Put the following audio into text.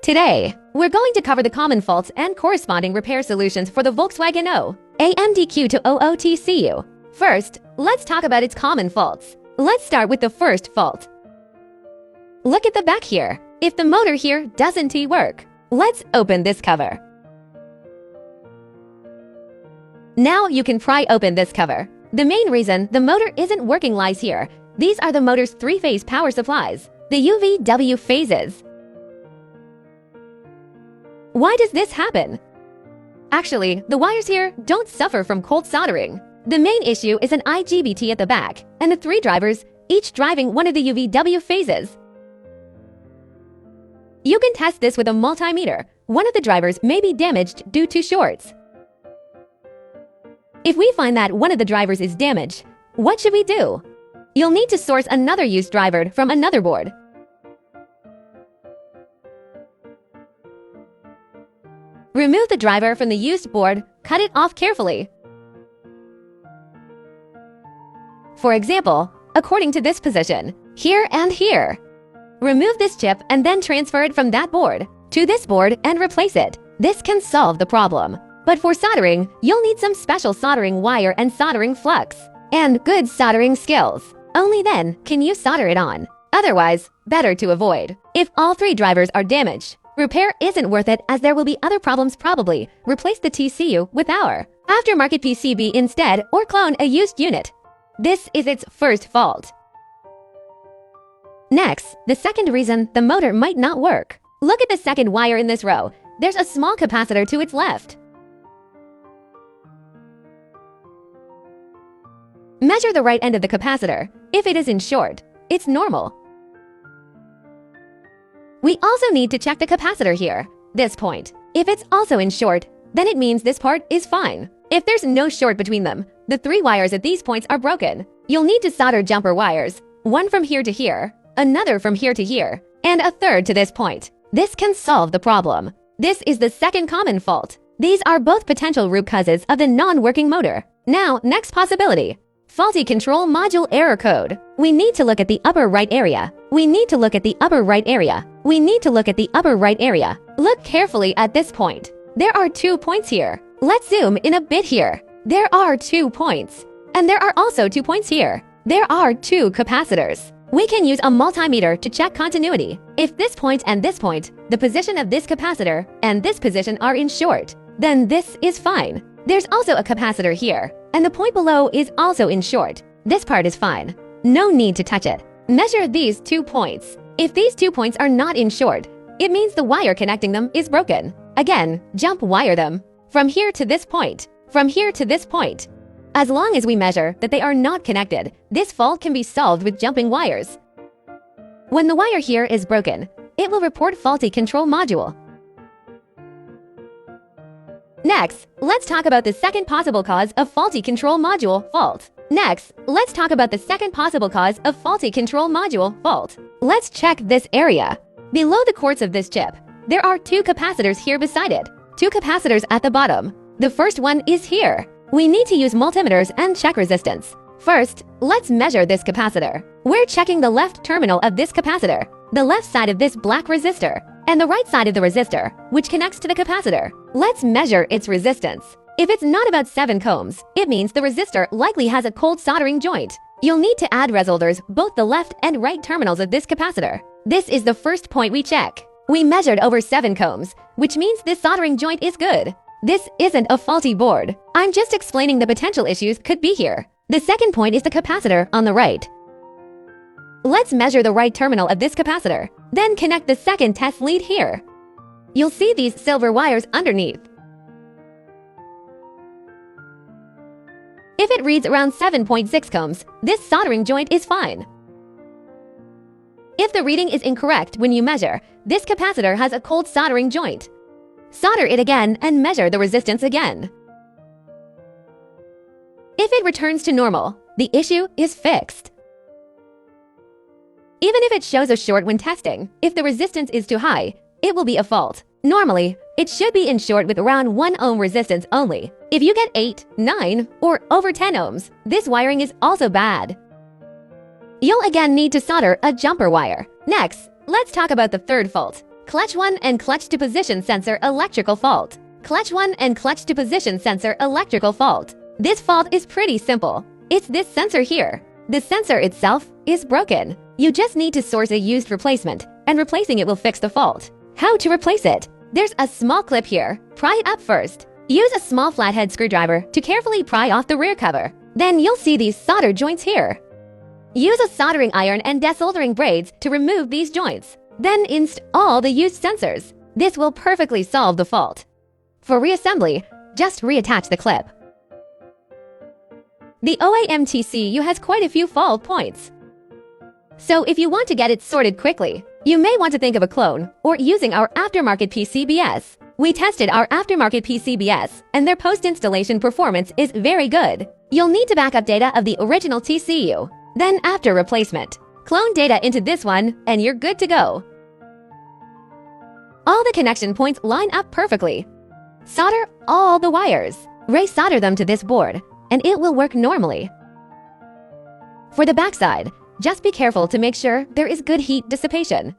Today, we're going to cover the common faults and corresponding repair solutions for the Volkswagen DQ200 TCU. First, let's talk about its common faults. Let's start with the first fault. Look at the back here. If the motor here doesn't work, let's open this cover. Now you can pry open this cover. The main reason the motor isn't working lies here. These are the motor's three-phase power supplies, the UVW phases. Why does this happen? Actually, the wires here don't suffer from cold soldering. The main issue is an IGBT at the back, and the three drivers, each driving one of the UVW phases. You can test this with a multimeter. One of the drivers may be damaged due to shorts. If we find that one of the drivers is damaged, what should we do? You'll need to source another used driver from another board. Remove the driver from the used board, cut it off carefully. For example, according to this position, here and here. Remove this chip and then transfer it from that board to this board and replace it. This can solve the problem. But for soldering, you'll need some special soldering wire and soldering flux, and good soldering skills. Only then can you solder it on. Otherwise, better to avoid. If all three drivers are damaged, repair isn't worth it as there will be other problems probably. Replace the TCU with our aftermarket PCB instead or clone a used unit. This is its first fault. Next, the second reason the motor might not work. Look at the second wire in this row. There's a small capacitor to its left. Measure the right end of the capacitor. If it is in short, it's normal. We also need to check the capacitor here, this point. If it's also in short, then it means this part is fine. If there's no short between them, the three wires at these points are broken. You'll need to solder jumper wires, one from here to here, another from here to here, and a third to this point. This can solve the problem. This is the second common fault. These are both potential root causes of the non-working motor. Now, next possibility. Faulty control module error code. We need to look at the upper right area. We need to look at the upper right area. We need to look at the upper right area. Look carefully at this point. There are 2 points here. Let's zoom in a bit here. There are 2 points. And there are also 2 points here. There are 2 capacitors. We can use a multimeter to check continuity. If this point and this point, the position of this capacitor and this position are in short, then this is fine. There's also a capacitor here, and the point below is also in short. This part is fine. No need to touch it. Measure these 2 points. If these 2 points are not in short, it means the wire connecting them is broken. Again, jump wire them. From here to this point. From here to this point. As long as we measure that they are not connected, this fault can be solved with jumping wires. When the wire here is broken, it will report faulty control module. Next, let's talk about the second possible cause of faulty control module fault. Next, let's talk about the second possible cause of faulty control module fault. Let's check this area. Below the quartz of this chip, there are 2 capacitors here beside it. 2 capacitors at the bottom. The first one is here. We need to use multimeters and check resistance. First, let's measure this capacitor. We're checking the left terminal of this capacitor, the left side of this black resistor, and the right side of the resistor, which connects to the capacitor. Let's measure its resistance. If it's not about 7 ohms, it means the resistor likely has a cold soldering joint. You'll need to add resistors both the left and right terminals of this capacitor. This is the first point we check. We measured over 7 ohms, which means this soldering joint is good. This isn't a faulty board. I'm just explaining the potential issues could be here. The second point is the capacitor on the right. Let's measure the right terminal of this capacitor, then connect the second test lead here. You'll see these silver wires underneath. If it reads around 7.6 ohms, this soldering joint is fine. If the reading is incorrect when you measure, this capacitor has a cold soldering joint. Solder it again and measure the resistance again. If it returns to normal, the issue is fixed. Even if it shows a short when testing, if the resistance is too high, it will be a fault. Normally, it should be in short with around 1 ohm resistance only. If you get 8, 9, or over 10 ohms, this wiring is also bad. You'll again need to solder a jumper wire. Next, let's talk about the third fault. Clutch 1 and clutch to position sensor electrical fault. Clutch 1 and clutch to position sensor electrical fault. This fault is pretty simple. It's this sensor here. The sensor itself is broken. You just need to source a used replacement, and replacing it will fix the fault. How to replace it? There's a small clip here. Pry it up first. Use a small flathead screwdriver to carefully pry off the rear cover. Then you'll see these solder joints here. Use a soldering iron and desoldering braids to remove these joints. Then install the used sensors. This will perfectly solve the fault. For reassembly, just reattach the clip. The OAM-TCU has quite a few fault points. So if you want to get it sorted quickly, you may want to think of a clone or using our aftermarket PCBs. We tested our aftermarket PCBs, and their post-installation performance is very good. You'll need to back up data of the original TCU. Then after replacement, clone data into this one, and you're good to go. All the connection points line up perfectly. Solder all the wires. Re-solder them to this board, and it will work normally. For the backside, just be careful to make sure there is good heat dissipation.